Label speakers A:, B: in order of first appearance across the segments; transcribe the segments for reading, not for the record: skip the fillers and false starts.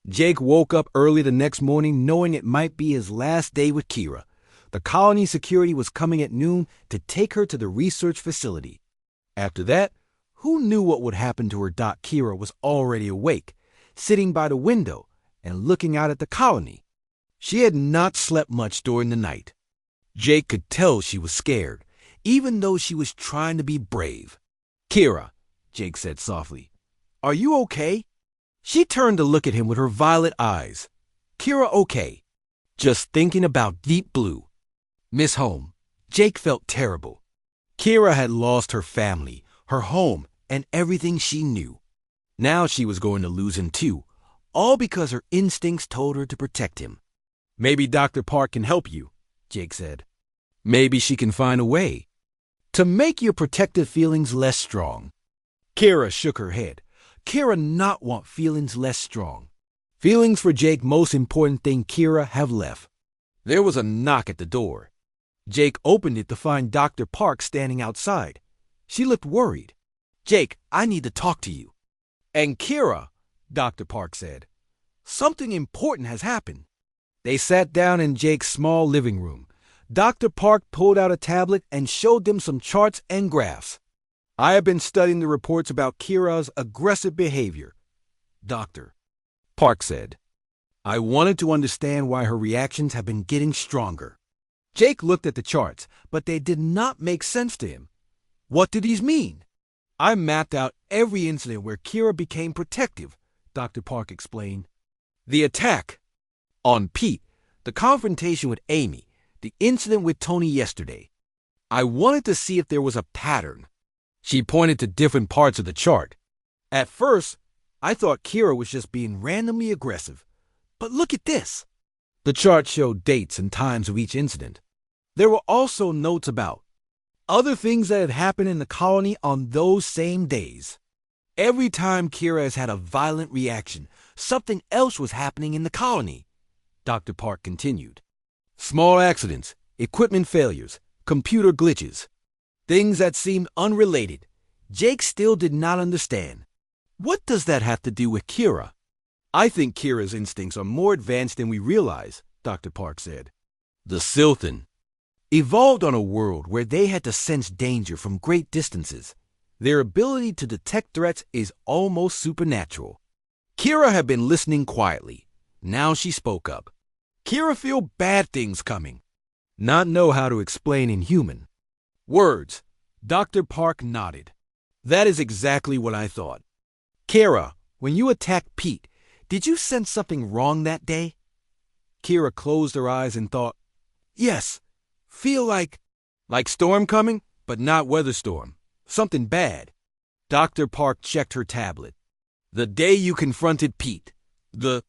A: Jake woke up early the next morning knowing it might be his last day with Kira. The colony security was coming at noon to take her to the research facility. After that, who knew what would happen to her? Kira was already awake, sitting by the window and looking out at the colony. She had not slept much during the night. Jake could tell she was scared, even though she was trying to be brave. "Kira," Jake said softly, "are you okay?" She turned to look at him with her violet eyes. "Kira, okay. Just thinking about Deep Blue." Miss Home. Jake felt terrible. Kira had lost her family, her home, and everything she knew. Now she was going to lose him too, all because her instincts told her to protect him. "Maybe Dr. Park can help you," Jake said. "Maybe she can find a way to make your protective feelings less strong." Kira shook her head. Kira not want feelings less strong. Feelings for Jake most important thing Kira have left. There was a knock at the door. Jake opened it to find Dr. Park standing outside. She looked worried. "Jake, I need to talk to you." "And Kira," Dr. Park said, "something important has happened." They sat down in Jake's small living room. Dr. Park pulled out a tablet and showed them some charts and graphs. "I have been studying the reports about Kira's aggressive behavior," Dr. Park said. "I wanted to understand why her reactions have been getting stronger." Jake looked at the charts, but they did not make sense to him. "What do these mean?" "I mapped out every incident where Kira became protective," Dr. Park explained. "The attack on Pete, the confrontation with Amy, the incident with Tony yesterday. I wanted to see if there was a pattern." She pointed to different parts of the chart. "At first, I thought Kira was just being randomly aggressive. But look at this." The chart showed dates and times of each incident. There were also notes about other things that had happened in the colony on those same days. Every time Kira has had a violent reaction, something else was happening in the colony, Dr. Park continued. Small accidents, equipment failures, computer glitches. Things that seemed unrelated. Jake still did not understand. What does that have to do with Kira? "I think Kira's instincts are more advanced than we realize," Dr. Park said. "The Silthan evolved on a world where they had to sense danger from great distances. Their ability to detect threats is almost supernatural." Kira had been listening quietly. Now she spoke up. "Kira feel bad things coming. Not know how to explain in human words." Dr. Park nodded. "That is exactly what I thought. Kira, when you attacked Pete, did you sense something wrong that day?" Kira closed her eyes and thought, "Yes, feel like storm coming, but not weather storm. Something bad." Dr. Park checked her tablet. "The day you confronted Pete, the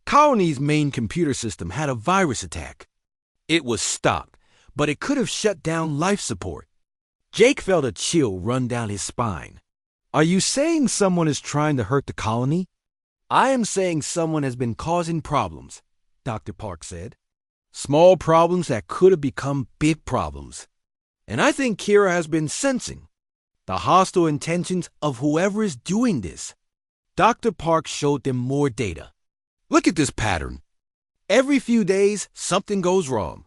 A: colony's main computer system had a virus attack. It was stopped, but it could have shut down life support." Jake felt a chill run down his spine. "Are you saying someone is trying to hurt the colony?" "I am saying someone has been causing problems," Dr. Park said. "Small problems that could have become big problems. And I think Kira has been sensing the hostile intentions of whoever is doing this." Dr. Park showed them more data. "Look at this pattern. Every few days, something goes wrong.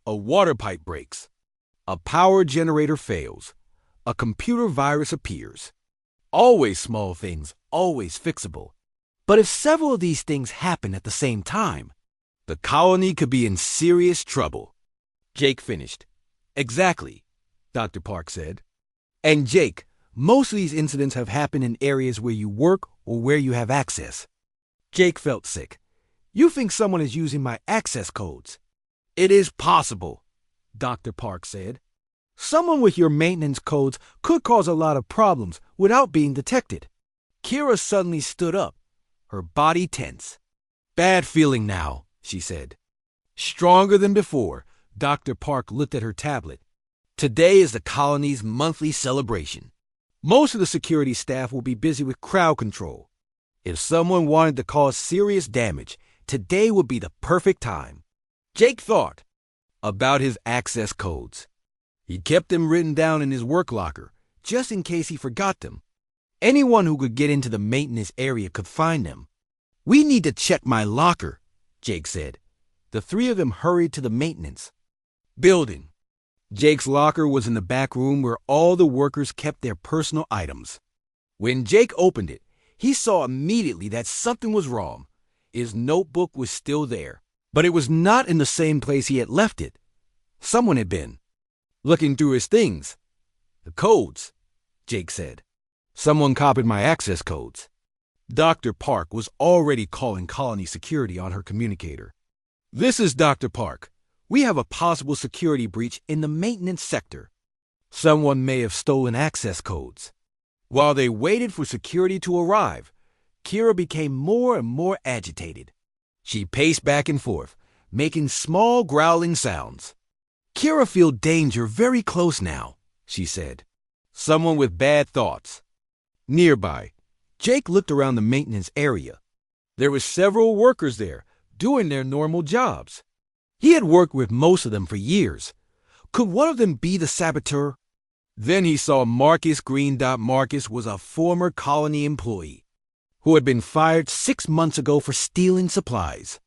A: A water pipe breaks. A power generator fails. A computer virus appears. Always small things, always fixable. But if several of these things happen at the same time, the colony could be in serious trouble." Jake finished. "Exactly," Dr. Park said. "And Jake, most of these incidents have happened in areas where you work or where you have access." Jake felt sick. "You think someone is using my access codes?" "It is possible," Dr. Park said. "Someone with your maintenance codes could cause a lot of problems without being detected." Kira suddenly stood up, her body tense. "Bad feeling now," she said. Stronger than before, Dr. Park looked at her tablet. "Today is the colony's monthly celebration. Most of the security staff will be busy with crowd control. If someone wanted to cause serious damage, today would be the perfect time." Jake thought about his access codes. He kept them written down in his work locker, just in case he forgot them. Anyone who could get into the maintenance area could find them. "We need to check my locker," Jake said. The three of them hurried to the maintenance building. Jake's locker was in the back room where all the workers kept their personal items. When Jake opened it, he saw immediately that something was wrong. His notebook was still there, but it was not in the same place he had left it. Someone had been looking through his things. "The codes," Jake said. "Someone copied my access codes." Dr. Park was already calling colony security on her communicator. "This is Dr. Park. We have a possible security breach in the maintenance sector. Someone may have stolen access codes." While they waited for security to arrive, Kira became more and more agitated. She paced back and forth, making small growling sounds. "Kira feel danger very close now," she said. "Someone with bad thoughts." Nearby, Jake looked around the maintenance area. There were several workers there, doing their normal jobs. He had worked with most of them for years. Could one of them be the saboteur? Then he saw Marcus Green. Marcus was a former colony employee who had been fired 6 months ago for stealing supplies.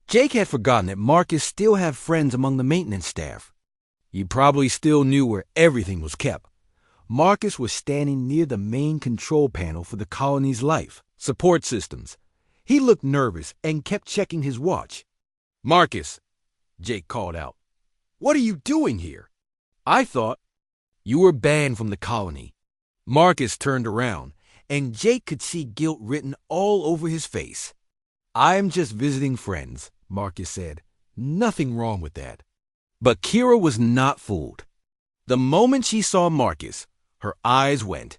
A: Jake had forgotten that Marcus still had friends among the maintenance staff. He probably still knew where everything was kept. Marcus was standing near the main control panel for the colony's life support systems. He looked nervous and kept checking his watch. "Marcus," Jake called out, "what are you doing here? I thought you were banned from the colony." Marcus turned around, and Jake could see guilt written all over his face. "I'm just visiting friends," Marcus said. "Nothing wrong with that." But Kira was not fooled. The moment she saw Marcus, her eyes went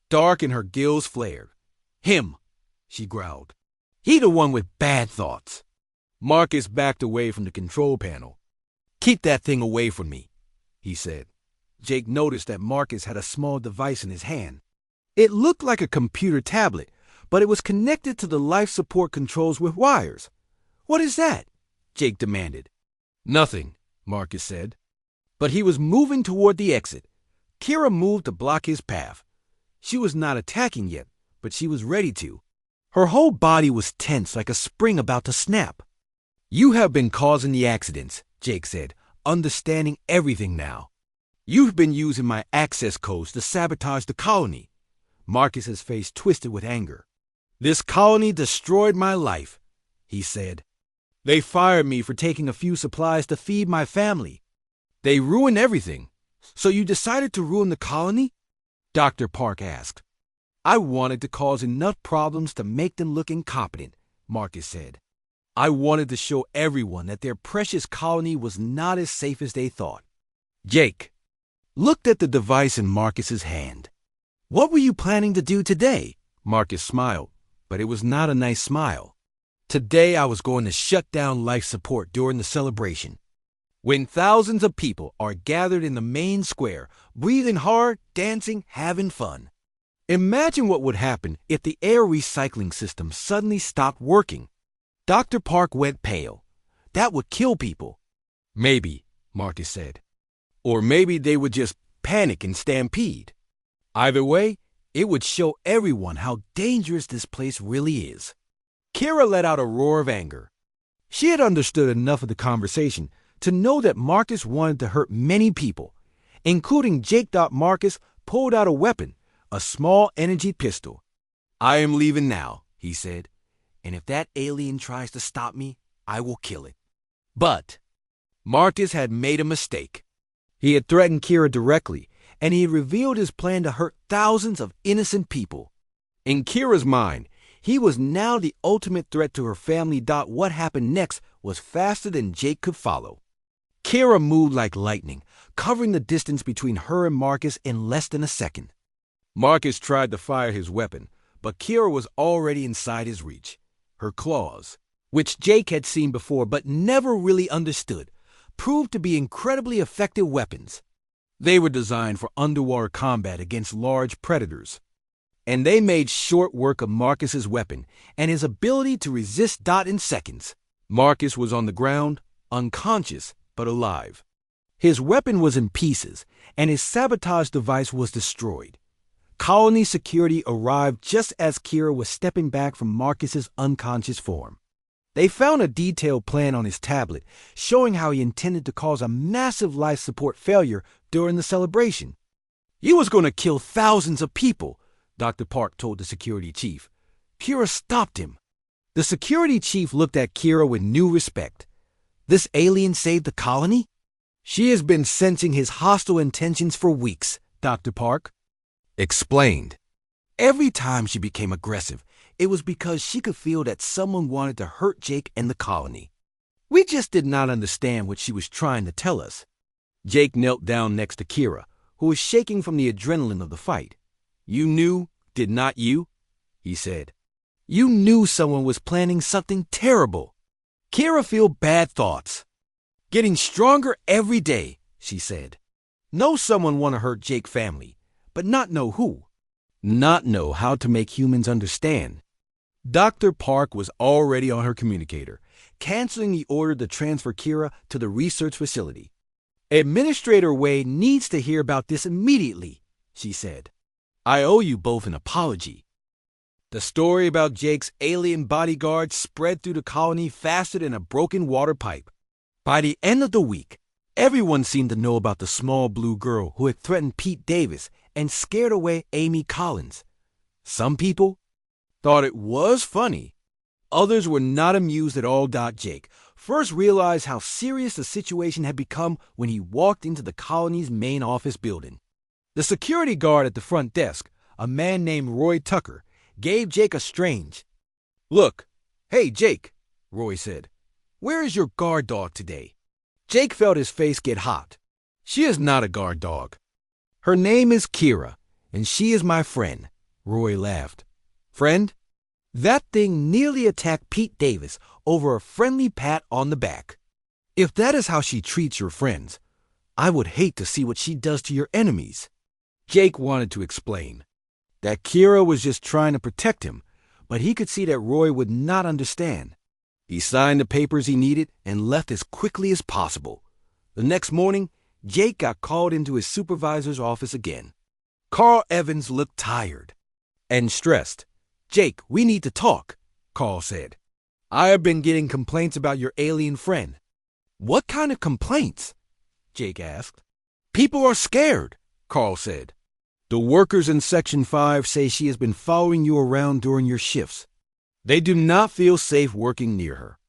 A: dark and her gills flared. "Him," she growled. "He the one with bad thoughts." Marcus backed away from the control panel. "Keep that thing away from me," he said. Jake noticed that Marcus had a small device in his hand. It looked like a computer tablet, but it was connected to the life support controls with wires. "What is that?" Jake demanded. "Nothing," Marcus said. But he was moving toward the exit. Kira moved to block his path. She was not attacking yet, but she was ready to. Her whole body was tense like a spring about to snap. "You have been causing the accidents," Jake said, understanding everything now. "You've been using my access codes to sabotage the colony." Marcus's face twisted with anger. "This colony destroyed my life," he said. "They fired me for taking a few supplies to feed my family. They ruined everything. So you decided to ruin the colony?" Dr. Park asked. "I wanted to cause enough problems to make them look incompetent," Marcus said. "I wanted to show everyone that their precious colony was not as safe as they thought." Jake looked at the device in Marcus's hand. "What were you planning to do today?" Marcus smiled, but it was not a nice smile. "Today I was going to shut down life support during the celebration. When thousands of people are gathered in the main square, breathing hard, dancing, having fun. Imagine what would happen if the air recycling system suddenly stopped working." Dr. Park went pale. "That would kill people." "Maybe," Marcus said. "Or maybe they would just panic and stampede. Either way, it would show everyone how dangerous this place really is." Kira let out a roar of anger. She had understood enough of the conversation to know that Marcus wanted to hurt many people, including Jake. Marcus pulled out a weapon, a small energy pistol. "I am leaving now," he said, "and if that alien tries to stop me, I will kill it." But Marcus had made a mistake. He had threatened Kira directly, and he had revealed his plan to hurt thousands of innocent people. In Kira's mind, he was now the ultimate threat to her family. What happened next was faster than Jake could follow. Kira moved like lightning, covering the distance between her and Marcus in less than a second. Marcus tried to fire his weapon, but Kira was already inside his reach. Her claws, which Jake had seen before but never really understood, proved to be incredibly effective weapons. They were designed for underwater combat against large predators. And they made short work of Marcus's weapon and his ability to resist in seconds. Marcus was on the ground, unconscious, but alive. His weapon was in pieces, and his sabotage device was destroyed. Colony security arrived just as Kira was stepping back from Marcus's unconscious form. They found a detailed plan on his tablet, showing how he intended to cause a massive life support failure during the celebration. "He was going to kill thousands of people," Dr. Park told the security chief. Kira stopped him. The security chief looked at Kira with new respect. "This alien saved the colony?" "She has been sensing his hostile intentions for weeks," Dr. Park explained. "Every time she became aggressive, it was because she could feel that someone wanted to hurt Jake and the colony. We just did not understand what she was trying to tell us." Jake knelt down next to Kira, who was shaking from the adrenaline of the fight. "You knew, did not you?" he said. "You knew someone was planning something terrible." Kira felt bad thoughts. "Getting stronger every day," she said. "Know someone want to hurt Jake's family, but not know who. Not know how to make humans understand." Dr. Park was already on her communicator, canceling the order to transfer Kira to the research facility. "Administrator Wade needs to hear about this immediately," she said. "I owe you both an apology." The story about Jake's alien bodyguard spread through the colony faster than a broken water pipe. By the end of the week, everyone seemed to know about the small blue girl who had threatened Pete Davis and scared away Amy Collins. Some people thought it was funny. Others were not amused at all. Jake first realized how serious the situation had become when he walked into the colony's main office building. The security guard at the front desk, a man named Roy Tucker, gave Jake a strange look. "Hey, Jake," Roy said. "Where is your guard dog today?" Jake felt his face get hot. "She is not a guard dog. Her name is Kira, and she is my friend," Roy laughed. "Friend? That thing nearly attacked Pete Davis over a friendly pat on the back. If that is how she treats your friends, I would hate to see what she does to your enemies." Jake wanted to explain that Kira was just trying to protect him, but he could see that Roy would not understand. He signed the papers he needed and left as quickly as possible. The next morning, Jake got called into his supervisor's office again. Carl Evans looked tired and stressed. "Jake, we need to talk," Carl said. "I have been getting complaints about your alien friend." "What kind of complaints?" Jake asked. "People are scared," Carl said. "The workers in Section 5 say she has been following you around during your shifts. They do not feel safe working near her."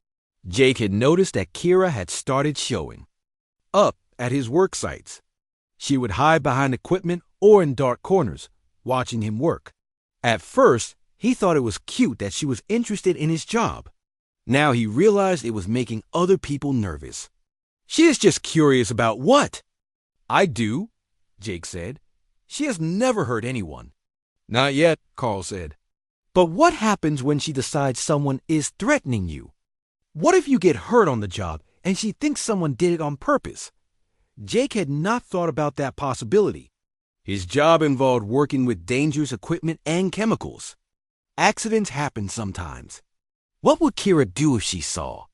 A: Jake had noticed that Kira had started showing up at his work sites. She would hide behind equipment or in dark corners, watching him work. At first, he thought it was cute that she was interested in his job. Now he realized it was making other people nervous. "She is just curious about what?" "I do," Jake said. "She has never hurt anyone." "Not yet," Carl said. "But what happens when she decides someone is threatening you? What if you get hurt on the job and she thinks someone did it on purpose?" Jake had not thought about that possibility. His job involved working with dangerous equipment and chemicals. Accidents happen sometimes. What would Kira do if she saw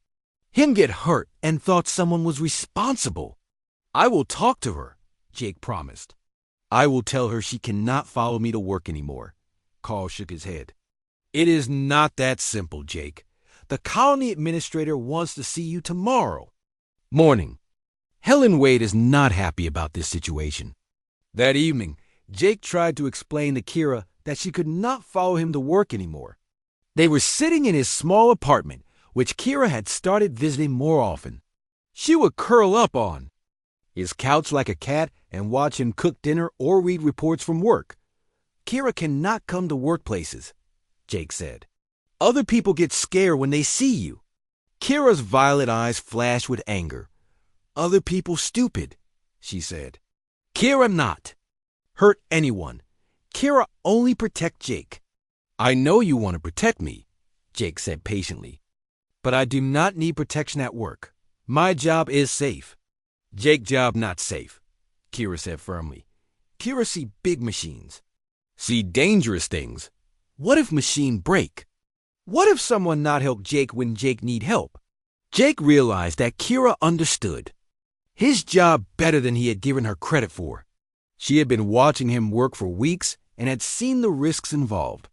A: him get hurt and thought someone was responsible? "I will talk to her," Jake promised. "I will tell her she cannot follow me to work anymore." Carl shook his head. "It is not that simple, Jake. The colony administrator wants to see you tomorrow morning." Helen Wade is not happy about this situation. That evening, Jake tried to explain to Kira that she could not follow him to work anymore. They were sitting in his small apartment, which Kira had started visiting more often. She would curl up on his couch like a cat and watch him cook dinner or read reports from work. "Kira cannot come to workplaces," Jake said. "Other people get scared when they see you." Kira's violet eyes flashed with anger. "Other people stupid," she said. "Kira not hurt anyone. Kira only protect Jake." "I know you want to protect me," Jake said patiently. "But I do not need protection at work. My job is safe." "Jake job not safe," Kira said firmly. "Kira see big machines. See dangerous things. What if machine break? What if someone not help Jake when Jake need help?" Jake realized that Kira understood his job better than he had given her credit for. She had been watching him work for weeks and had seen the risks involved.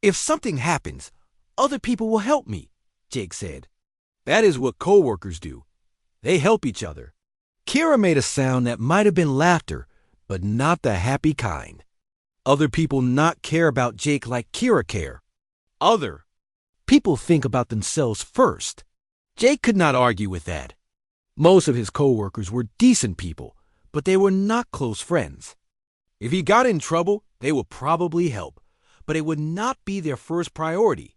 A: "If something happens, other people will help me," Jake said. "That is what coworkers do. They help each other." Kira made a sound that might have been laughter, but not the happy kind. Other people not care about Jake like Kira care. Other people think about themselves first. Jake could not argue with that. Most of his coworkers were decent people, but they were not close friends. If he got in trouble, they would probably help, but it would not be their first priority.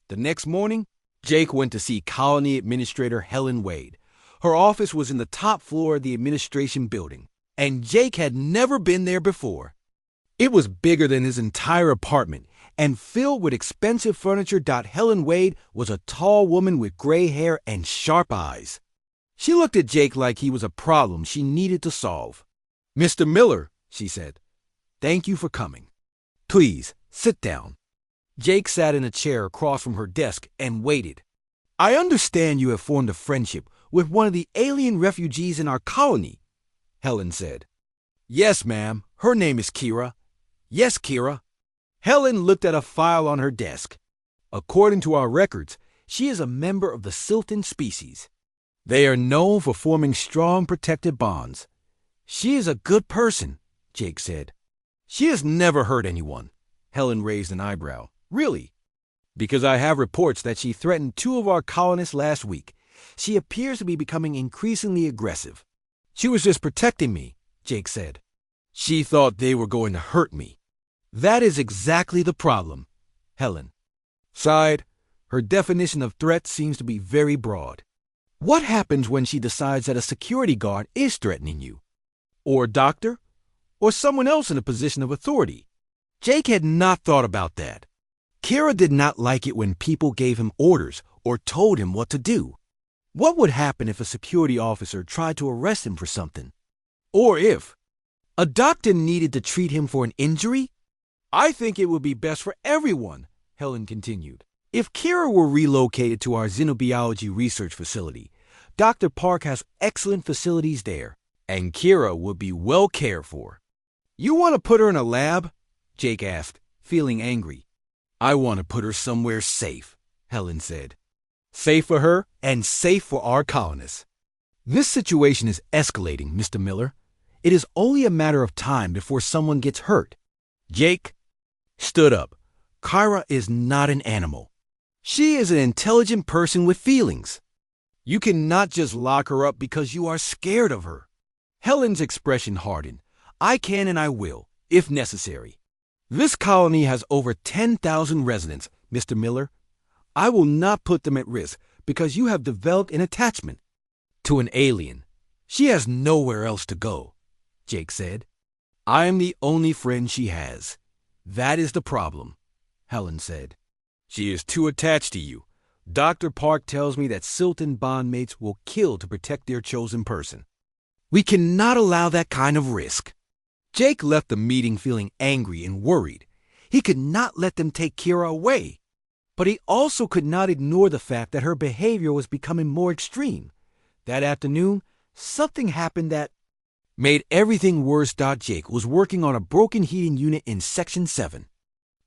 A: The next morning, Jake went to see Colony Administrator Helen Wade. Her office was in the top floor of the administration building, and Jake had never been there before. It was bigger than his entire apartment and filled with expensive furniture. Helen Wade was a tall woman with gray hair and sharp eyes. She looked at Jake like he was a problem she needed to solve. "Mr. Miller," she said, "thank you for coming. Please, sit down." Jake sat in a chair across from her desk and waited. "I understand you have formed a friendship with one of the alien refugees in our colony," Helen said. "Yes, ma'am. Her name is Kira." "Yes, Kira." Helen looked at a file on her desk. "According to our records, she is a member of the Silton species. They are known for forming strong protective bonds. She is a good person," Jake said. "She has never hurt anyone." Helen raised an eyebrow. "Really?" "Because I have reports that she threatened 2 of our colonists last week. She appears to be becoming increasingly aggressive." "She was just protecting me," Jake said. "She thought they were going to hurt me." "That is exactly the problem," Helen sighed. Her definition of threat seems to be very broad. "What happens when she decides that a security guard is threatening you? Or a doctor? Or someone else in a position of authority?" Jake had not thought about that. Kira did not like it when people gave him orders or told him what to do. What would happen if a security officer tried to arrest him for something? Or if a doctor needed to treat him for an injury? "I think it would be best for everyone," Helen continued, "if Kira were relocated to our xenobiology research facility. Dr. Park has excellent facilities there, and Kira would be well cared for." "You want to put her in a lab?" Jake asked, feeling angry. "I want to put her somewhere safe," Helen said. "Safe for her and safe for our colonists. This situation is escalating, Mr. Miller. It is only a matter of time before someone gets hurt." Jake stood up. "Kira is not an animal. She is an intelligent person with feelings. You cannot just lock her up because you are scared of her." Helen's expression hardened. "I can and I will, if necessary. This colony has over 10,000 residents, Mr. Miller. I will not put them at risk because you have developed an attachment to an alien. She has nowhere else to go," Jake said. "I am the only friend she has. That is the problem," Helen said. "She is too attached to you. Dr. Park tells me that Silton bondmates will kill to protect their chosen person. We cannot allow that kind of risk." Jake left the meeting feeling angry and worried. He could not let them take Kira away. But he also could not ignore the fact that her behavior was becoming more extreme. That afternoon, something happened that made everything worse. Jake was working on a broken heating unit in Section 7.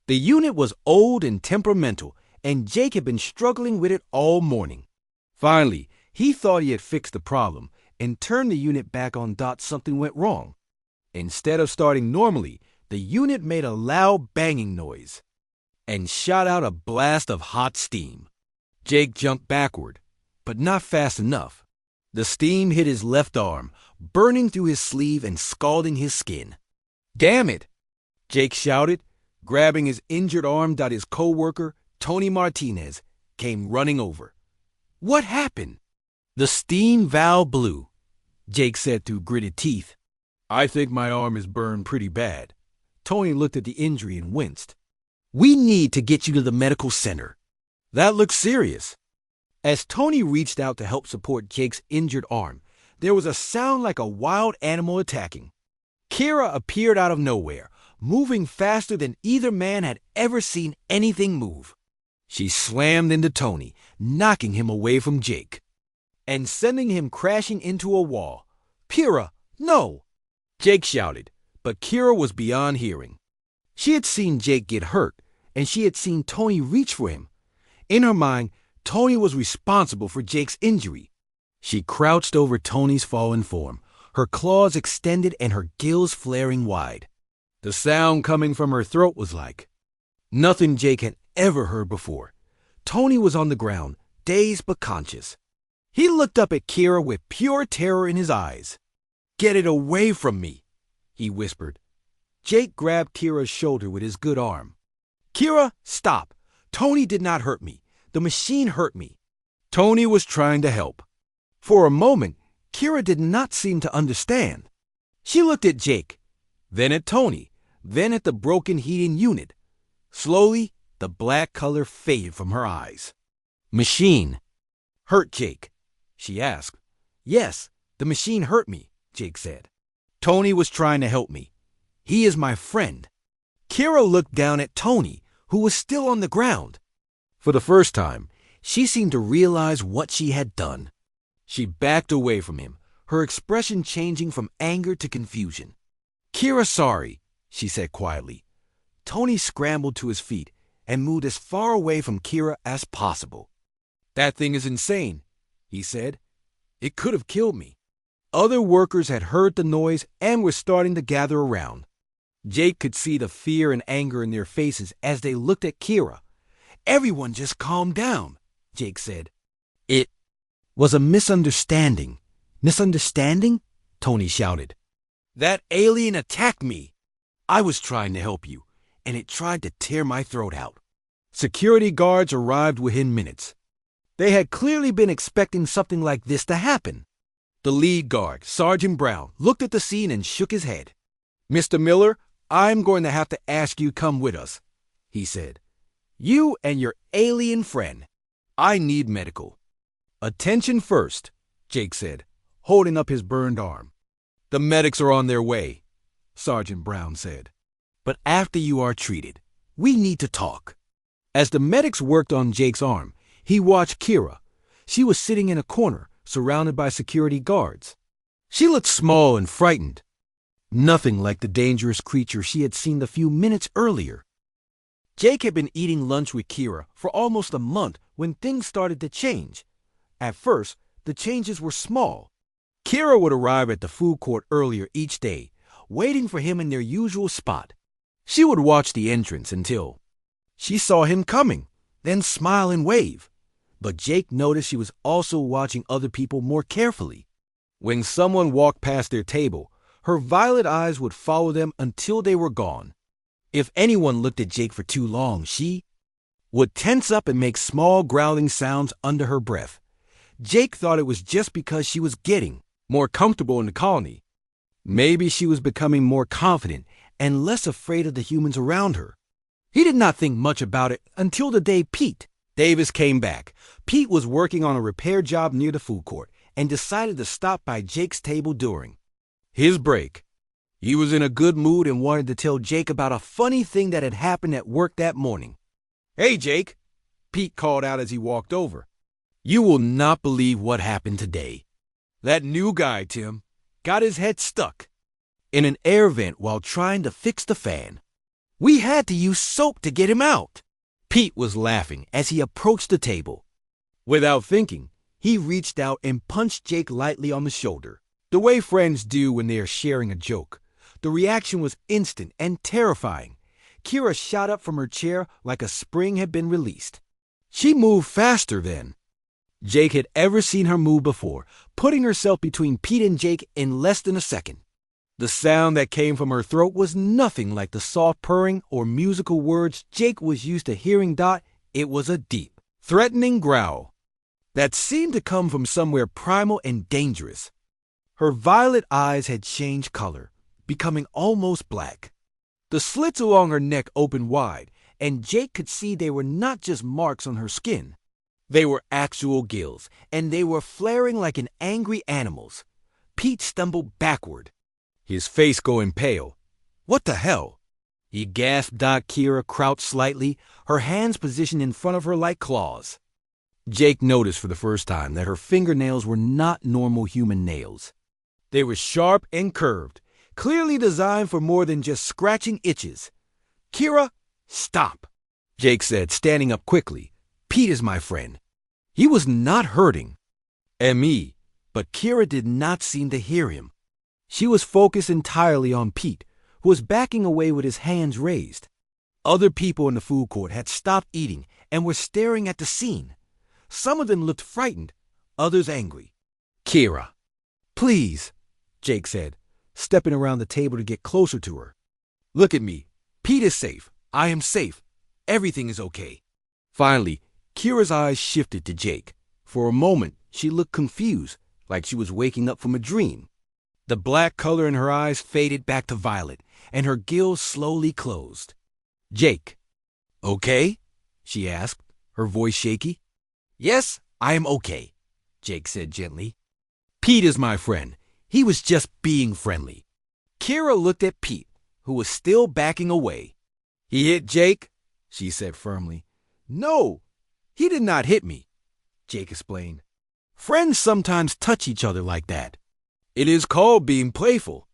A: The unit was old and temperamental, and Jake had been struggling with it all morning. Finally, he thought he had fixed the problem and turned the unit back on. Something went wrong. Instead of starting normally, the unit made a loud banging noise and shot out a blast of hot steam. Jake jumped backward, but not fast enough. The steam hit his left arm, burning through his sleeve and scalding his skin. "Damn it!" Jake shouted, grabbing his injured arm. His co-worker, Tony Martinez, came running over. "What happened?" "The steam valve blew," Jake said through gritted teeth. "I think my arm is burned pretty bad." Tony looked at the injury and winced. "We need to get you to the medical center. That looks serious." As Tony reached out to help support Jake's injured arm, there was a sound like a wild animal attacking. Kira appeared out of nowhere, moving faster than either man had ever seen anything move. She slammed into Tony, knocking him away from Jake and sending him crashing into a wall. "Kira, no!" Jake shouted, but Kira was beyond hearing. She had seen Jake get hurt, and she had seen Tony reach for him. In her mind, Tony was responsible for Jake's injury. She crouched over Tony's fallen form, her claws extended and her gills flaring wide. The sound coming from her throat was like nothing Jake had ever heard before. Tony was on the ground, dazed but conscious. He looked up at Kira with pure terror in his eyes. "Get it away from me," he whispered. Jake grabbed Kira's shoulder with his good arm. "Kira, stop. Tony did not hurt me. The machine hurt me." Tony was trying to help. For a moment, Kira did not seem to understand. She looked at Jake, then at Tony, then at the broken heating unit. Slowly, the black color faded from her eyes. "Machine hurt Jake?" she asked. "Yes, the machine hurt me," Jake said. "Tony was trying to help me. He is my friend." Kira looked down at Tony, who was still on the ground. For the first time, she seemed to realize what she had done. She backed away from him, her expression changing from anger to confusion. "Kira, sorry," she said quietly. Tony scrambled to his feet and moved as far away from Kira as possible. "That thing is insane," he said. "It could have killed me." Other workers had heard the noise and were starting to gather around. Jake could see the fear and anger in their faces as they looked at Kira. "Everyone just calm down," Jake said. "It was a misunderstanding." "Misunderstanding?" Tony shouted. "That alien attacked me. I was trying to help you, and it tried to tear my throat out." Security guards arrived within minutes. They had clearly been expecting something like this to happen. The lead guard, Sergeant Brown, looked at the scene and shook his head. "Mr. Miller, I'm going to have to ask you to come with us," he said. "You and your alien friend. I need medical." "Attention first," Jake said, holding up his burned arm. "The medics are on their way," Sergeant Brown said. "But after you are treated, we need to talk." As the medics worked on Jake's arm, he watched Kira. She was sitting in a corner, surrounded by security guards. She looked small and frightened. Nothing like the dangerous creature she had seen a few minutes earlier. Jake had been eating lunch with Kira for almost a month when things started to change. At first, the changes were small. Kira would arrive at the food court earlier each day, waiting for him in their usual spot. She would watch the entrance until she saw him coming, then smile and wave. But Jake noticed she was also watching other people more carefully. When someone walked past their table, her violet eyes would follow them until they were gone. If anyone looked at Jake for too long, she would tense up and make small growling sounds under her breath. Jake thought it was just because she was getting more comfortable in the colony. Maybe she was becoming more confident and less afraid of the humans around her. He did not think much about it until the day Pete Davis came back. Pete was working on a repair job near the food court and decided to stop by Jake's table during his break. He was in a good mood and wanted to tell Jake about a funny thing that had happened at work that morning. "Hey, Jake," Pete called out as he walked over. "You will not believe what happened today. That new guy, Tim, got his head stuck in an air vent while trying to fix the fan. We had to use soap to get him out." Pete was laughing as he approached the table. Without thinking, he reached out and punched Jake lightly on the shoulder, the way friends do when they are sharing a joke. The reaction was instant and terrifying. Kira shot up from her chair like a spring had been released. She moved faster than Jake had ever seen her move before, putting herself between Pete and Jake in less than a second. The sound that came from her throat was nothing like the soft purring or musical words Jake was used to hearing. It was a deep, threatening growl that seemed to come from somewhere primal and dangerous. Her violet eyes had changed color, becoming almost black. The slits along her neck opened wide, and Jake could see they were not just marks on her skin. They were actual gills, and they were flaring like an angry animal's. Pete stumbled backward, his face going pale. "What the hell?" he gasped. Kira crouched slightly, her hands positioned in front of her like claws. Jake noticed for the first time that her fingernails were not normal human nails. They were sharp and curved, clearly designed for more than just scratching itches. Kira, stop, Jake said, standing up quickly. Pete is my friend. He was not hurting me, but Kira did not seem to hear him. She was focused entirely on Pete, who was backing away with his hands raised. Other people in the food court had stopped eating and were staring at the scene. Some of them looked frightened, others angry. Kira, please, Jake said, stepping around the table to get closer to her. Look at me. Pete is safe. I am safe. Everything is okay. Finally, Kira's eyes shifted to Jake. For a moment, she looked confused, like she was waking up from a dream. The black color in her eyes faded back to violet, and her gills slowly closed. Jake, okay? She asked, her voice shaky. Yes, I am okay, Jake said gently. Pete is my friend. He was just being friendly. Kira looked at Pete, who was still backing away. He hit Jake, she said firmly. No, he did not hit me, Jake explained. Friends sometimes touch each other like that. It is called being playful.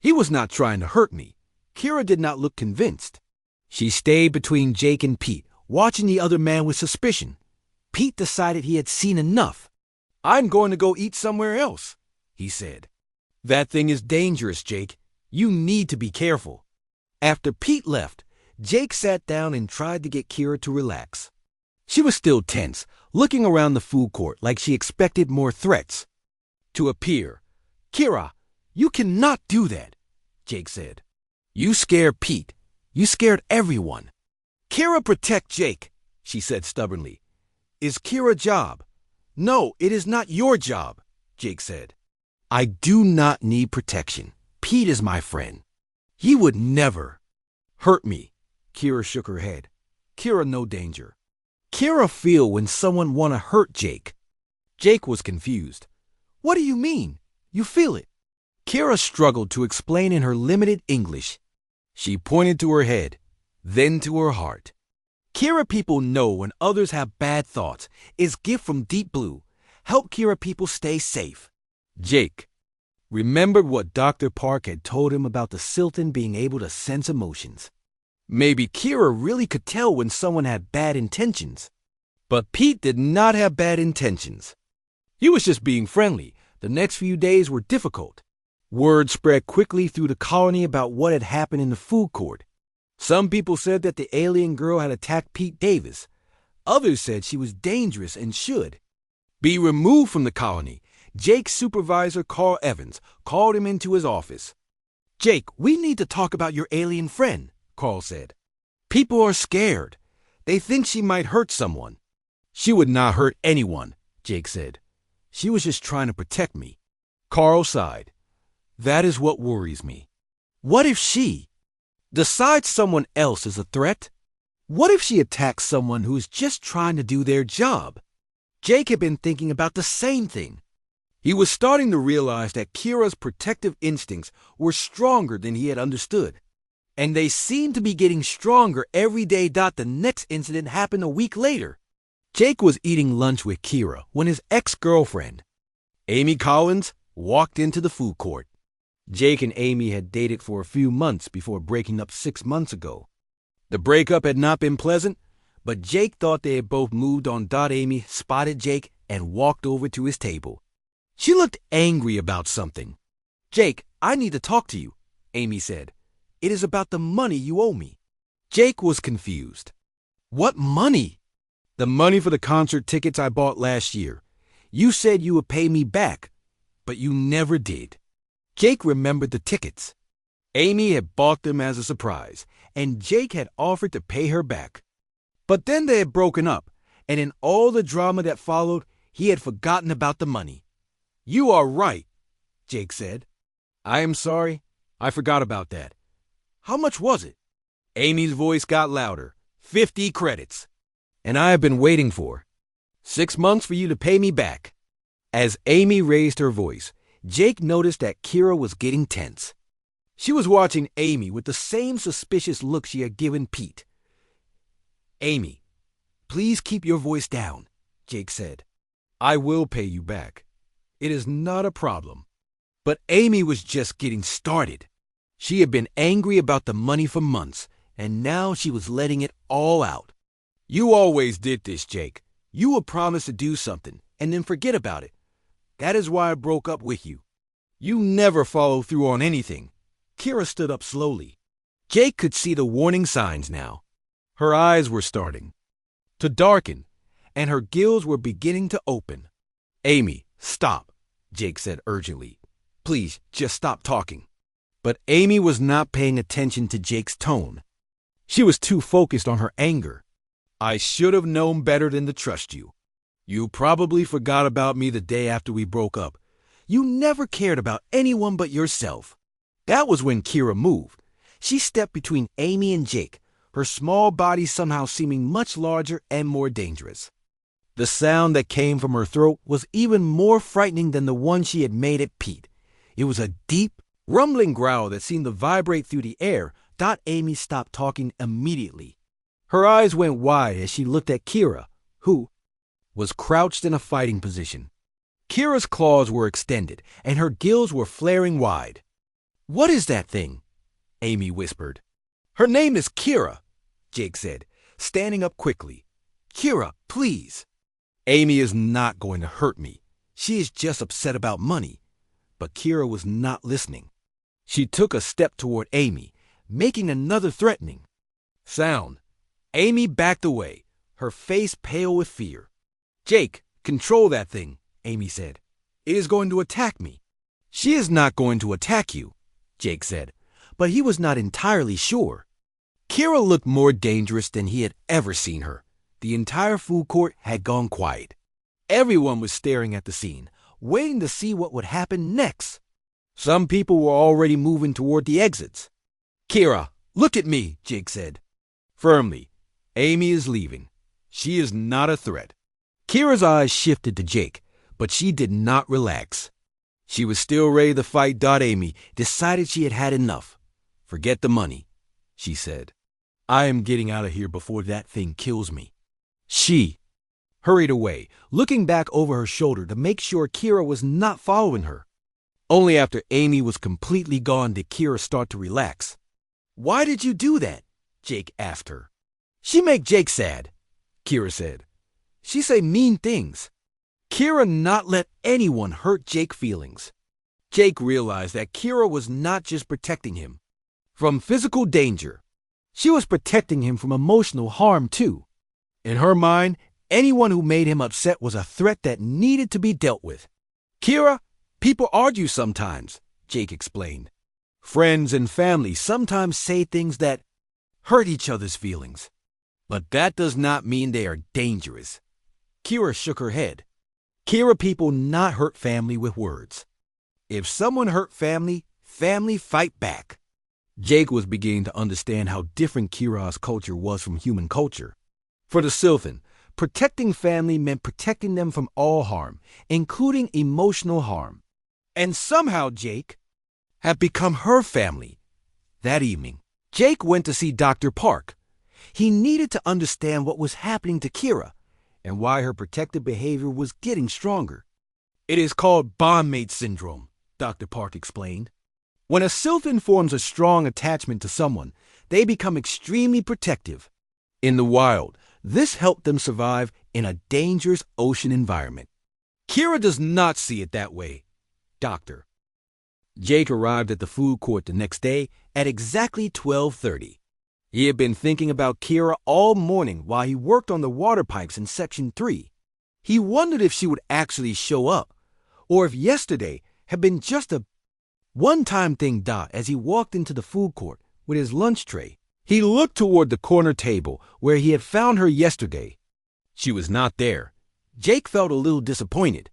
A: He was not trying to hurt me. Kira did not look convinced. She stayed between Jake and Pete, watching the other man with suspicion. Pete decided he had seen enough. I'm going to go eat somewhere else, he said. That thing is dangerous, Jake. You need to be careful. After Pete left, Jake sat down and tried to get Kira to relax. She was still tense, looking around the food court like she expected more threats to appear. Kira, you cannot do that, Jake said. You scared Pete. You scared everyone. Kira, protect Jake, she said stubbornly. Is Kira's job? No, it is not your job, Jake said. I do not need protection. Pete is my friend. He would never hurt me. Kira shook her head. Kira, no danger. Kira feel when someone want to hurt Jake. Jake was confused. What do you mean? You feel it. Kira struggled to explain in her limited English. She pointed to her head, then to her heart. Kira people know when others have bad thoughts. It's gift from Deep Blue. Help Kira people stay safe. Jake remembered what Dr. Park had told him about the Silton being able to sense emotions. Maybe Kira really could tell when someone had bad intentions. But Pete did not have bad intentions. He was just being friendly. The next few days were difficult. Word spread quickly through the colony about what had happened in the food court. Some people said that the alien girl had attacked Pete Davis. Others said she was dangerous and should be removed from the colony. Jake's supervisor, Carl Evans, called him into his office. Jake, we need to talk about your alien friend, Carl said. People are scared. They think she might hurt someone. She would not hurt anyone, Jake said. She was just trying to protect me. Carl sighed. That is what worries me. What if she decides someone else is a threat? What if she attacks someone who is just trying to do their job? Jake had been thinking about the same thing. He was starting to realize that Kira's protective instincts were stronger than he had understood. And they seemed to be getting stronger every day. The next incident happened a week later. Jake was eating lunch with Kira when his ex-girlfriend, Amy Collins, walked into the food court. Jake and Amy had dated for a few months before breaking up 6 months ago. The breakup had not been pleasant, but Jake thought they had both moved on. Amy spotted Jake and walked over to his table. She looked angry about something. Jake, I need to talk to you, Amy said. It is about the money you owe me. Jake was confused. What money? The money for the concert tickets I bought last year. You said you would pay me back, but you never did. Jake remembered the tickets. Amy had bought them as a surprise, and Jake had offered to pay her back. But then they had broken up, and in all the drama that followed, he had forgotten about the money. You are right, Jake said. I am sorry. I forgot about that. How much was it? Amy's voice got louder. 50 credits. And I have been waiting for 6 months for you to pay me back. As Amy raised her voice, Jake noticed that Kira was getting tense. She was watching Amy with the same suspicious look she had given Pete. Amy, please keep your voice down, Jake said. I will pay you back. It is not a problem. But Amy was just getting started. She had been angry about the money for months, and now she was letting it all out. "You always did this, Jake. You would promise to do something and then forget about it. That is why I broke up with you. You never follow through on anything." Kira stood up slowly. Jake could see the warning signs now. Her eyes were starting to darken, and her gills were beginning to open. "Amy, stop," Jake said urgently. "Please, just stop talking." But Amy was not paying attention to Jake's tone. She was too focused on her anger. "I should have known better than to trust you. You probably forgot about me the day after we broke up. You never cared about anyone but yourself." That was when Kira moved. She stepped between Amy and Jake, her small body somehow seeming much larger and more dangerous. The sound that came from her throat was even more frightening than the one she had made at Pete. It was a deep, rumbling growl that seemed to vibrate through the air. Amy stopped talking immediately. Her eyes went wide as she looked at Kira, who was crouched in a fighting position. Kira's claws were extended, and her gills were flaring wide. "What is that thing?" Amy whispered. "Her name is Kira," Jake said, standing up quickly. "Kira, please." "Amy is not going to hurt me. She is just upset about money." But Kira was not listening. She took a step toward Amy, making another threatening sound. Amy backed away, her face pale with fear. "Jake, control that thing," Amy said. "It is going to attack me." "She is not going to attack you," Jake said, but he was not entirely sure. Kira looked more dangerous than he had ever seen her. The entire food court had gone quiet. Everyone was staring at the scene, waiting to see what would happen next. Some people were already moving toward the exits. "Kira, look at me," Jake said firmly. "Amy is leaving. She is not a threat." Kira's eyes shifted to Jake, but she did not relax. She was still ready to fight. Amy decided she had had enough. "Forget the money," she said. "I am getting out of here before that thing kills me." She hurried away, looking back over her shoulder to make sure Kira was not following her. Only after Amy was completely gone did Kira start to relax. "Why did you do that?" Jake asked her. "She make Jake sad," Kira said. "She say mean things." Kira not let anyone hurt Jake's feelings. Jake realized that Kira was not just protecting him from physical danger. She was protecting him from emotional harm too. In her mind, anyone who made him upset was a threat that needed to be dealt with. "Kira, people argue sometimes," Jake explained. "Friends and family sometimes say things that hurt each other's feelings. But that does not mean they are dangerous." Kira shook her head. Kira people not hurt family with words. If someone hurt family, family fight back. Jake was beginning to understand how different Kira's culture was from human culture. For the Sylphan, protecting family meant protecting them from all harm, including emotional harm. And somehow Jake had become her family. That evening, Jake went to see Dr. Park. He needed to understand what was happening to Kira and why her protective behavior was getting stronger. "It is called bondmate syndrome," Dr. Park explained. "When a Sylphan forms a strong attachment to someone, they become extremely protective. In the wild, this helped them survive in a dangerous ocean environment." "Kira does not see it that way, Doctor." Jake arrived at the food court the next day at exactly 12:30. He had been thinking about Kira all morning while he worked on the water pipes in Section 3. He wondered if she would actually show up, or if yesterday had been just a one-time thing. As he walked into the food court with his lunch tray, he looked toward the corner table where he had found her yesterday. She was not there. Jake felt a little disappointed.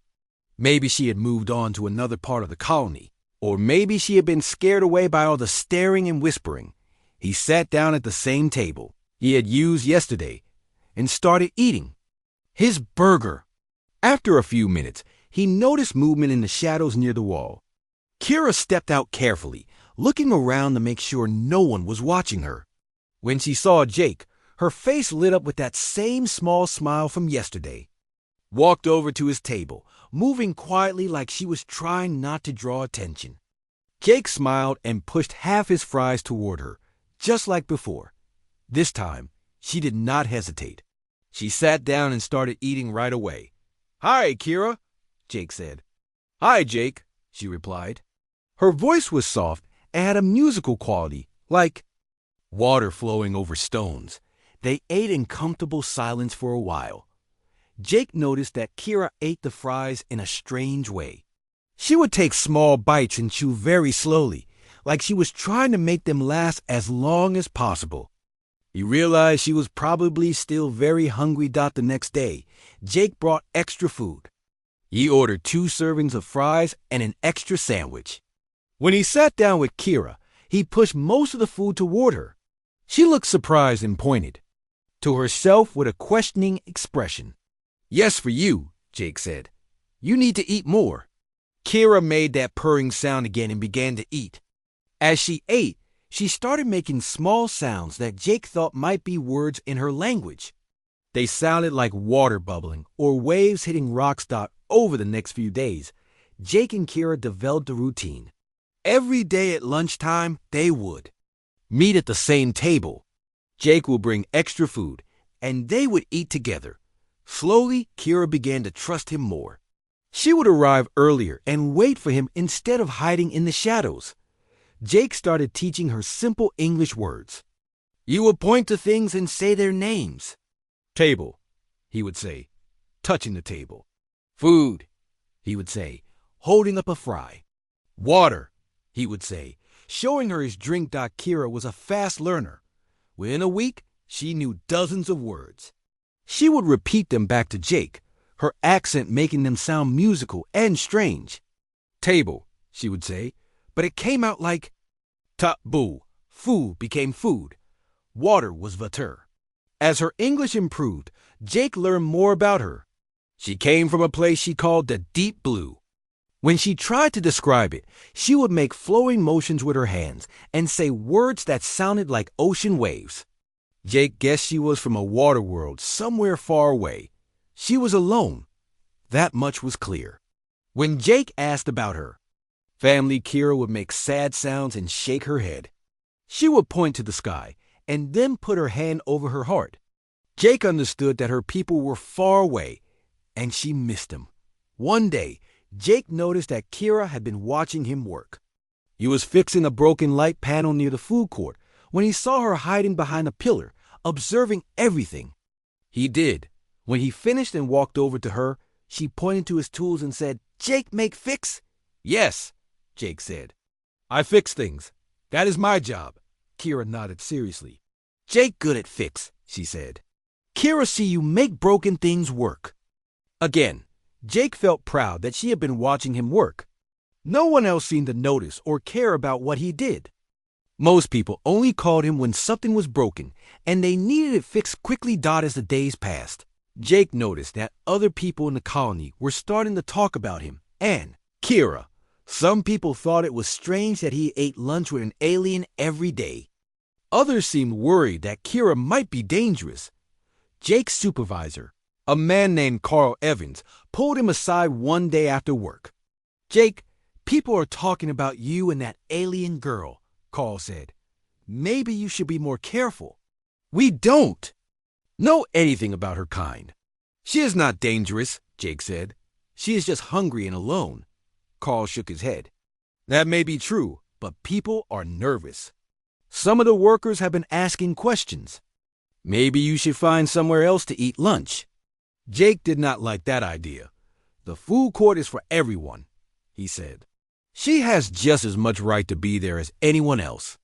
A: Maybe she had moved on to another part of the colony, or maybe she had been scared away by all the staring and whispering. He sat down at the same table he had used yesterday and started eating his burger. After a few minutes, he noticed movement in the shadows near the wall. Kira stepped out carefully, looking around to make sure no one was watching her. When she saw Jake, her face lit up with that same small smile from yesterday. Walked over to his table, moving quietly like she was trying not to draw attention. Jake smiled and pushed half his fries toward her, just like before. This time, she did not hesitate. She sat down and started eating right away. "Hi, Kira," Jake said. "Hi, Jake," she replied. Her voice was soft and had a musical quality, like water flowing over stones. They ate in comfortable silence for a while. Jake noticed that Kira ate the fries in a strange way. She would take small bites and chew very slowly, like she was trying to make them last as long as possible. He realized she was probably still very hungry. The next day, Jake brought extra food. He ordered 2 servings of fries and an extra sandwich. When he sat down with Kira, he pushed most of the food toward her. She looked surprised and pointed to herself with a questioning expression. "Yes, for you," Jake said. "You need to eat more." Kira made that purring sound again and began to eat. As she ate, she started making small sounds that Jake thought might be words in her language. They sounded like water bubbling or waves hitting rocks. Over the next few days, Jake and Kira developed a routine. Every day at lunchtime, they would meet at the same table. Jake would bring extra food, and they would eat together. Slowly, Kira began to trust him more. She would arrive earlier and wait for him instead of hiding in the shadows. Jake started teaching her simple English words. You would point to things and say their names. "Table," he would say, touching the table. "Food," he would say, holding up a fry. "Water," he would say, showing her his drink. Kira was a fast learner. Within a week, she knew dozens of words. She would repeat them back to Jake, her accent making them sound musical and strange. "Table," she would say, but it came out like ta-boo. Food became food. Water was water. As her English improved, Jake learned more about her. She came from a place she called the Deep Blue. When she tried to describe it, she would make flowing motions with her hands and say words that sounded like ocean waves. Jake guessed she was from a water world somewhere far away. She was alone. That much was clear. When Jake asked about her family, Kira would make sad sounds and shake her head. She would point to the sky and then put her hand over her heart. Jake understood that her people were far away, and she missed him. One day, Jake noticed that Kira had been watching him work. He was fixing a broken light panel near the food court when he saw her hiding behind a pillar, observing everything. He did. When he finished and walked over to her, she pointed to his tools and said, "Jake make fix?" "Yes," Jake said. "I fix things. That is my job." Kira nodded seriously. "Jake good at fix," she said. "Kira see you make broken things work." Again, Jake felt proud that she had been watching him work. No one else seemed to notice or care about what he did. Most people only called him when something was broken, and they needed it fixed quickly. As the days passed, Jake noticed that other people in the colony were starting to talk about him and Kira. Some people thought it was strange that he ate lunch with an alien every day. Others seemed worried that Kira might be dangerous. Jake's supervisor, a man named Carl Evans, pulled him aside one day after work. "Jake, people are talking about you and that alien girl," Carl said. "Maybe you should be more careful." "We don't know anything about her kind." "She is not dangerous," Jake said. "She is just hungry and alone." Carl shook his head. "That may be true, but people are nervous. Some of the workers have been asking questions. Maybe you should find somewhere else to eat lunch." Jake did not like that idea. "The food court is for everyone," he said. "She has just as much right to be there as anyone else."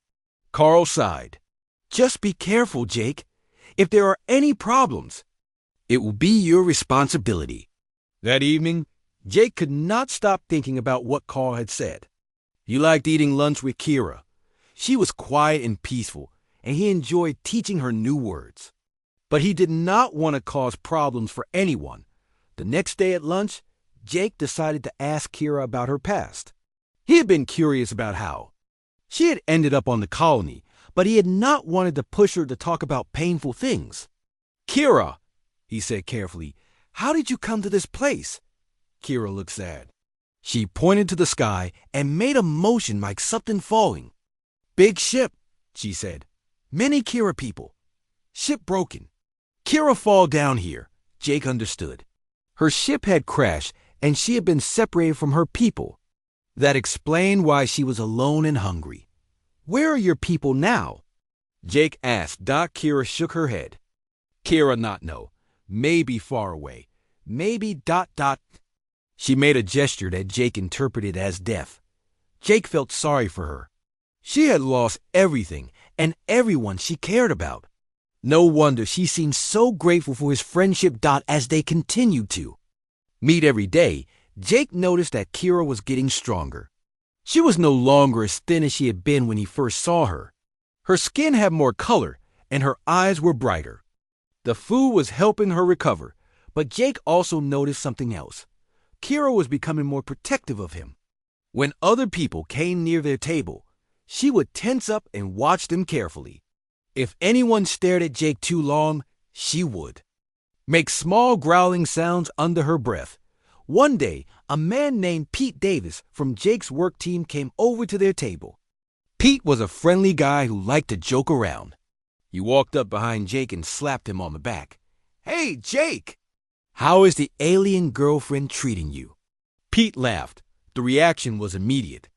A: Carl sighed. "Just be careful, Jake. If there are any problems, it will be your responsibility." That evening, Jake could not stop thinking about what Carl had said. He liked eating lunch with Kira. She was quiet and peaceful, and he enjoyed teaching her new words. But he did not want to cause problems for anyone. The next day at lunch, Jake decided to ask Kira about her past. He had been curious about how she had ended up on the colony, but he had not wanted to push her to talk about painful things. "Kira," he said carefully, "how did you come to this place?" Kira looked sad. She pointed to the sky and made a motion like something falling. "Big ship," she said. "Many Kira people." Ship broken. Kira fall down here. Jake understood. Her ship had crashed, and she had been separated from her people. That explained why she was alone and hungry. Where are your people now? Jake asked. Kira shook her head. Kira not know. Maybe far away. Maybe ... She made a gesture that Jake interpreted as death. Jake felt sorry for her. She had lost everything and everyone she cared about. No wonder she seemed so grateful for his friendship. As they continued to meet every day, Jake noticed that Kira was getting stronger. She was no longer as thin as she had been when he first saw her. Her skin had more color, and her eyes were brighter. The food was helping her recover, but Jake also noticed something else. Kira was becoming more protective of him. When other people came near their table, she would tense up and watch them carefully. If anyone stared at Jake too long, she would make small growling sounds under her breath. One day, a man named Pete Davis from Jake's work team came over to their table. Pete was a friendly guy who liked to joke around. He walked up behind Jake and slapped him on the back. "Hey, Jake! How is the alien girlfriend treating you?" Pete laughed. The reaction was immediate.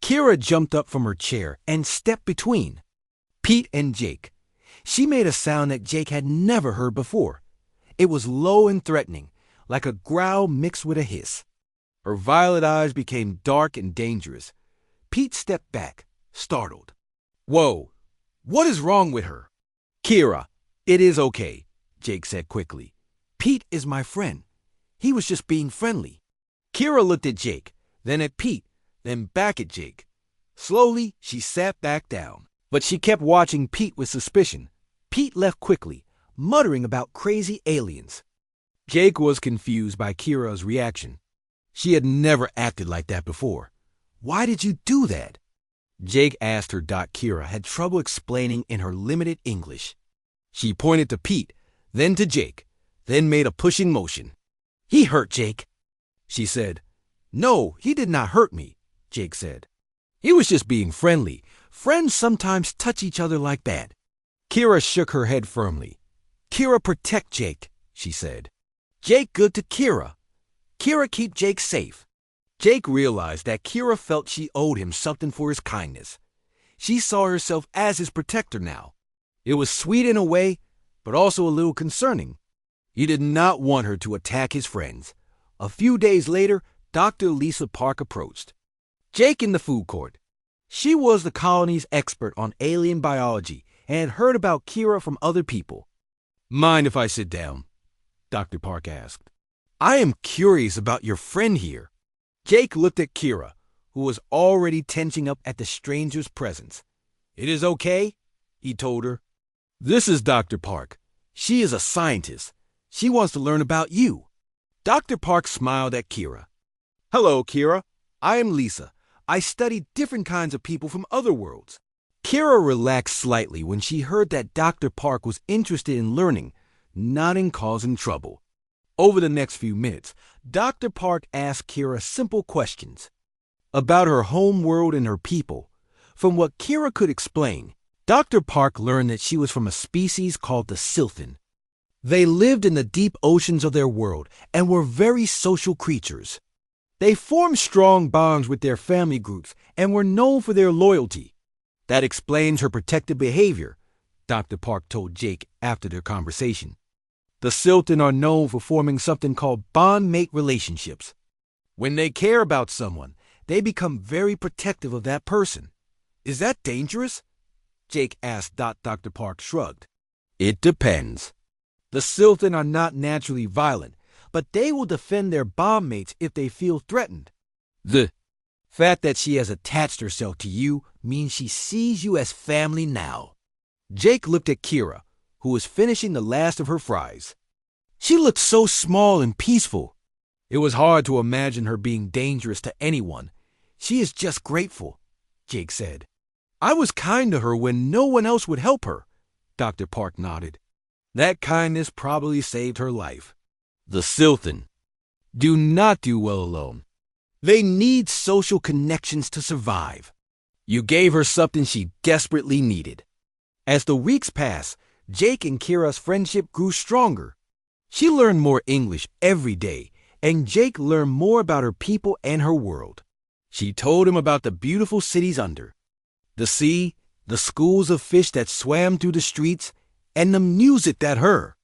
A: Kira jumped up from her chair and stepped between Pete and Jake. She made a sound that Jake had never heard before. It was low and threatening, like a growl mixed with a hiss. Her violet eyes became dark and dangerous. Pete stepped back, startled. "Whoa, what is wrong with her?" "Kira, it is okay," Jake said quickly. "Pete is my friend. He was just being friendly." Kira looked at Jake, then at Pete, then back at Jake. Slowly, she sat back down, but she kept watching Pete with suspicion. Pete left quickly, muttering about crazy aliens. Jake was confused by Kira's reaction. She had never acted like that before. "Why did you do that?" Jake asked her. Kira had trouble explaining in her limited English. She pointed to Pete, then to Jake, then made a pushing motion. "He hurt Jake," she said. "No, he did not hurt me," Jake said. "He was just being friendly. Friends sometimes touch each other like that." Kira shook her head firmly. "Kira protect Jake," she said. "Jake good to Kira. Kira keep Jake safe." Jake realized that Kira felt she owed him something for his kindness. She saw herself as his protector now. It was sweet in a way, but also a little concerning. He did not want her to attack his friends. A few days later, Dr. Lisa Park approached Jake in the food court. She was the colony's expert on alien biology and had heard about Kira from other people. "Mind if I sit down?" Dr. Park asked. "I am curious about your friend here." Jake looked at Kira, who was already tensing up at the stranger's presence. "It is okay," he told her. "This is Dr. Park. She is a scientist. She wants to learn about you." Dr. Park smiled at Kira. "Hello, Kira. I am Lisa. I study different kinds of people from other worlds." Kira relaxed slightly when she heard that Dr. Park was interested in learning, not in causing trouble. Over the next few minutes, Dr. Park asked Kira simple questions about her home world and her people. From what Kira could explain, Dr. Park learned that she was from a species called the Sylphin. They lived in the deep oceans of their world and were very social creatures. They formed strong bonds with their family groups and were known for their loyalty. That explains her protective behavior, Dr. Park told Jake after their conversation. The Sylphin are known for forming something called bond-mate relationships. When they care about someone, they become very protective of that person. "Is that dangerous?" Jake asked. Dr. Park shrugged. "It depends. The Sylphin are not naturally violent, but they will defend their bond mates if they feel threatened. The fact that she has attached herself to you means she sees you as family now." Jake looked at Kira, who was finishing the last of her fries. She looked so small and peaceful. It was hard to imagine her being dangerous to anyone. "She is just grateful," Jake said. "I was kind to her when no one else would help her," Dr. Park nodded. "That kindness probably saved her life." The Sylphin do not do well alone. They need social connections to survive. You gave her something she desperately needed. As the weeks passed, Jake and Kira's friendship grew stronger. She learned more English every day, and Jake learned more about her people and her world. She told him about the beautiful cities under, the sea, the schools of fish that swam through the streets, and the music that her.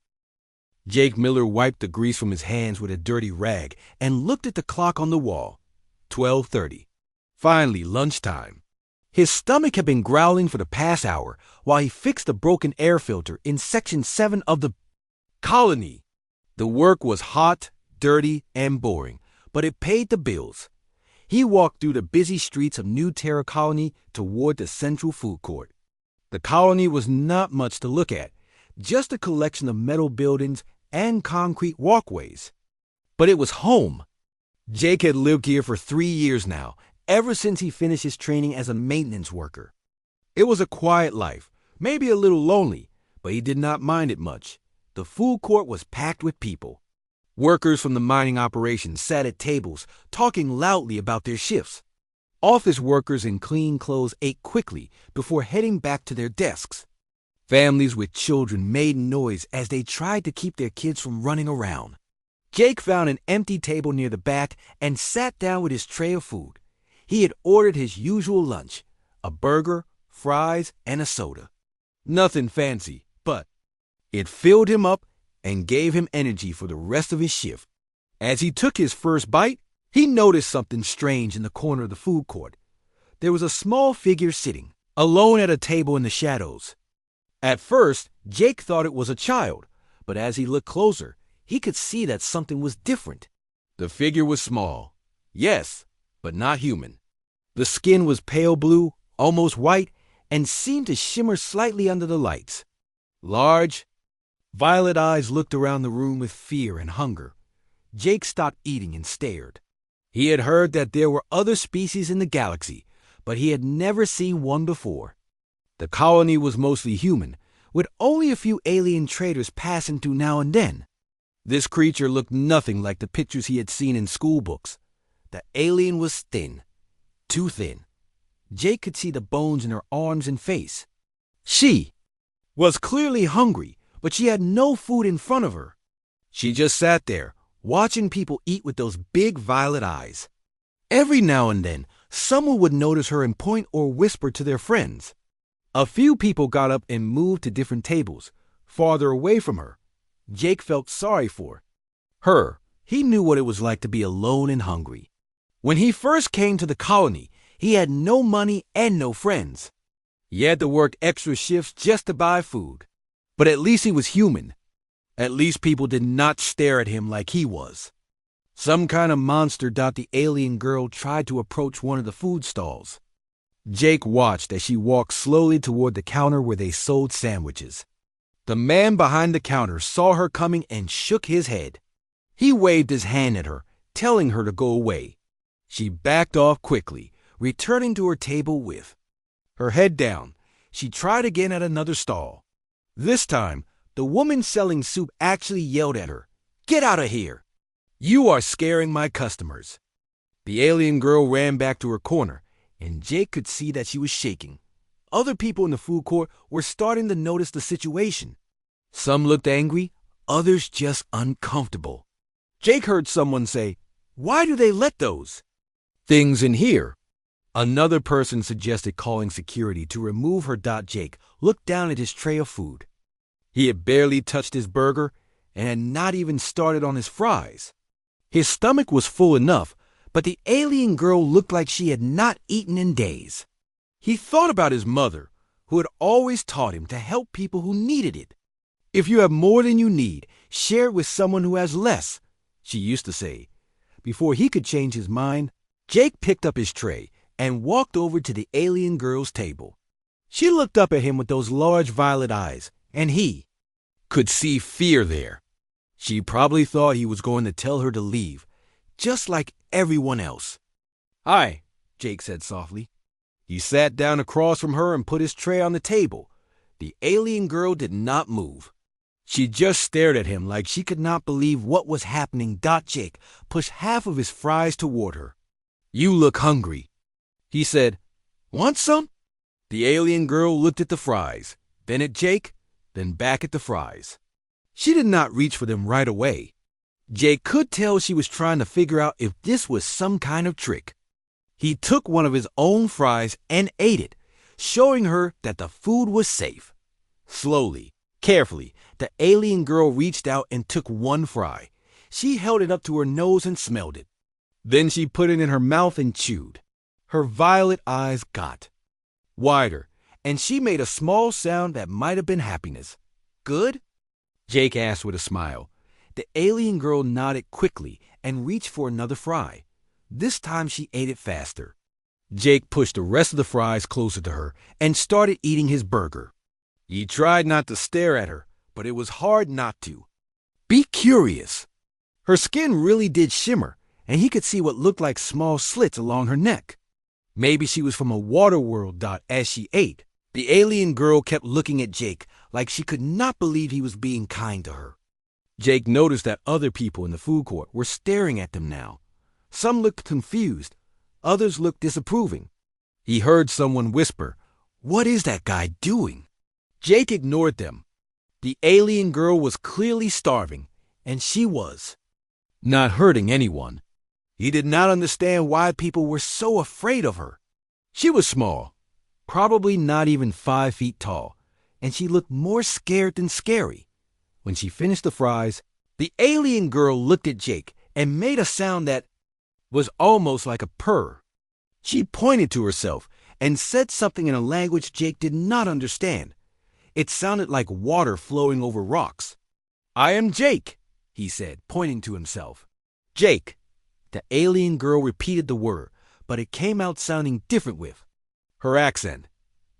A: Jake Miller wiped the grease from his hands with a dirty rag and looked at the clock on the wall. 12:30. Finally, lunchtime. His stomach had been growling for the past hour while he fixed the broken air filter in Section 7 of the colony. The work was hot, dirty, and boring, but it paid the bills. He walked through the busy streets of New Terra Colony toward the central food court. The colony was not much to look at, just a collection of metal buildings and concrete walkways. But it was home. Jake had lived here for 3 years now, ever since he finished his training as a maintenance worker. It was a quiet life, maybe a little lonely, but he did not mind it much. The food court was packed with people. Workers from the mining operation sat at tables, talking loudly about their shifts. Office workers in clean clothes ate quickly before heading back to their desks. Families with children made noise as they tried to keep their kids from running around. Jake found an empty table near the back and sat down with his tray of food. He had ordered his usual lunch, a burger, fries, and a soda. Nothing fancy, but it filled him up and gave him energy for the rest of his shift. As he took his first bite, he noticed something strange in the corner of the food court. There was a small figure sitting, alone at a table in the shadows. At first, Jake thought it was a child, but as he looked closer, he could see that something was different. The figure was small, yes, but not human. The skin was pale blue, almost white, and seemed to shimmer slightly under the lights. Large, violet eyes looked around the room with fear and hunger. Jake stopped eating and stared. He had heard that there were other species in the galaxy, but he had never seen one before. The colony was mostly human, with only a few alien traders passing through now and then. This creature looked nothing like the pictures he had seen in school books. The alien was thin, too thin. Jake could see the bones in her arms and face. She was clearly hungry, but she had no food in front of her. She just sat there, watching people eat with those big violet eyes. Every now and then, someone would notice her and point or whisper to their friends. A few people got up and moved to different tables, farther away from her. Jake felt sorry for her. He knew what it was like to be alone and hungry. When he first came to the colony, he had no money and no friends. He had to work extra shifts just to buy food. But at least he was human. At least people did not stare at him like he was. Some kind of monster. The alien girl tried to approach one of the food stalls. Jake watched as she walked slowly toward the counter where they sold sandwiches. The man behind the counter saw her coming and shook his head. He waved his hand at her, telling her to go away. She backed off quickly, returning to her table with her head down. She tried again at another stall. This time, the woman selling soup actually yelled at her, "Get out of here! You are scaring my customers." The alien girl ran back to her corner, and Jake could see that she was shaking. Other people in the food court were starting to notice the situation. Some looked angry, others just uncomfortable. Jake heard someone say, "Why do they let those things in here?" Another person suggested calling security to remove her. Jake looked down at his tray of food. He had barely touched his burger and had not even started on his fries. His stomach was full enough, but the alien girl looked like she had not eaten in days. He thought about his mother, who had always taught him to help people who needed it. "If you have more than you need, share it with someone who has less," she used to say. Before he could change his mind, Jake picked up his tray and walked over to the alien girl's table. She looked up at him with those large violet eyes, and he could see fear there. She probably thought he was going to tell her to leave, just like everyone else. "Hi," Jake said softly. He sat down across from her and put his tray on the table. The alien girl did not move. She just stared at him like she could not believe what was happening. Jake pushed half of his fries toward her. "You look hungry," he said. "Want some?" The alien girl looked at the fries, then at Jake, then back at the fries. She did not reach for them right away. Jake could tell she was trying to figure out if this was some kind of trick. He took one of his own fries and ate it, showing her that the food was safe. Slowly, carefully, the alien girl reached out and took one fry. She held it up to her nose and smelled it. Then she put it in her mouth and chewed. Her violet eyes got wider, and she made a small sound that might have been happiness. "Good?" Jake asked with a smile. The alien girl nodded quickly and reached for another fry. This time she ate it faster. Jake pushed the rest of the fries closer to her and started eating his burger. He tried not to stare at her, but it was hard not to. Be curious. Her skin really did shimmer, and he could see what looked like small slits along her neck. Maybe she was from a water world. As she ate, the alien girl kept looking at Jake like she could not believe he was being kind to her. Jake noticed that other people in the food court were staring at them now. Some looked confused, others looked disapproving. He heard someone whisper, "What is that guy doing?" Jake ignored them. The alien girl was clearly starving, and she was not hurting anyone. He did not understand why people were so afraid of her. She was small, probably not even 5 feet tall, and she looked more scared than scary. When she finished the fries, the alien girl looked at Jake and made a sound that was almost like a purr. She pointed to herself and said something in a language Jake did not understand. It sounded like water flowing over rocks. "I am Jake," he said, pointing to himself. "Jake." The alien girl repeated the word, but it came out sounding different with her accent.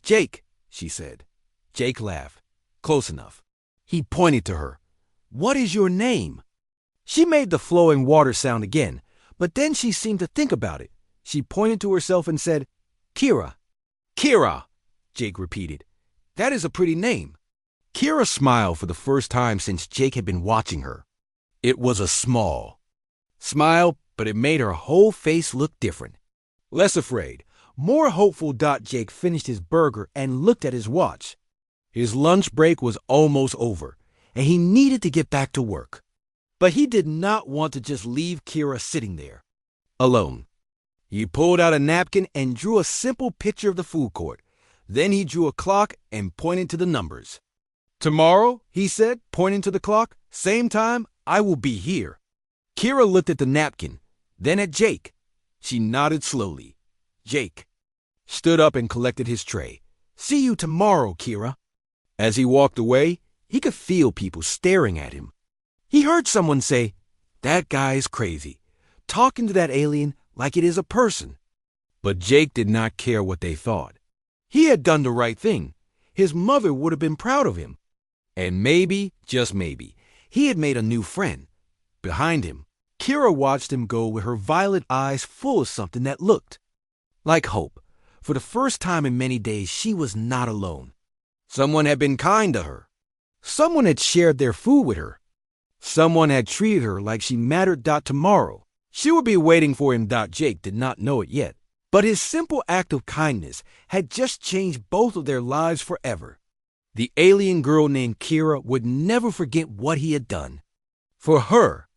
A: "Jake," she said. Jake laughed. "Close enough." He pointed to her. "What is your name?" She made the flowing water sound again, but then she seemed to think about it. She pointed to herself and said, "Kira." "Kira," Jake repeated. "That is a pretty name." Kira smiled for the first time since Jake had been watching her. It was a small smile, but it made her whole face look different. Less afraid, more hopeful. Jake finished his burger and looked at his watch. His lunch break was almost over, and he needed to get back to work. But he did not want to just leave Kira sitting there alone. He pulled out a napkin and drew a simple picture of the food court. Then he drew a clock and pointed to the numbers. "Tomorrow," he said, pointing to the clock, "same time, I will be here." Kira looked at the napkin, then at Jake. She nodded slowly. Jake stood up and collected his tray. "See you tomorrow, Kira." As he walked away, he could feel people staring at him. He heard someone say, "That guy is crazy, talking to that alien like it is a person." But Jake did not care what they thought. He had done the right thing. His mother would have been proud of him. And maybe, just maybe, he had made a new friend. Behind him, Kira watched him go with her violet eyes full of something that looked like hope. For the first time in many days, she was not alone. Someone had been kind to her. Someone had shared their food with her. Someone had treated her like she mattered. Tomorrow, she would be waiting for him. Jake did not know it yet. But his simple act of kindness had just changed both of their lives forever. The alien girl named Kira would never forget what he had done for her,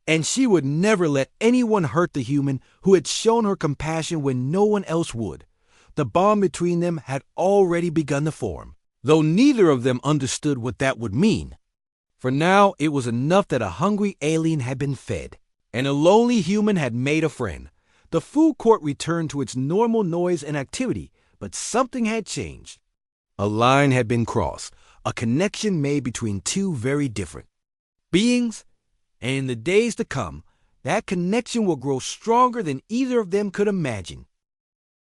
A: and she would never let anyone hurt the human who had shown her compassion when no one else would. The bond between them had already begun to form, though neither of them understood what that would mean. For now, it was enough that a hungry alien had been fed, and a lonely human had made a friend. The food court returned to its normal noise and activity, but something had changed. A line had been crossed, a connection made between two very different beings, and in the days to come, that connection will grow stronger than either of them could imagine.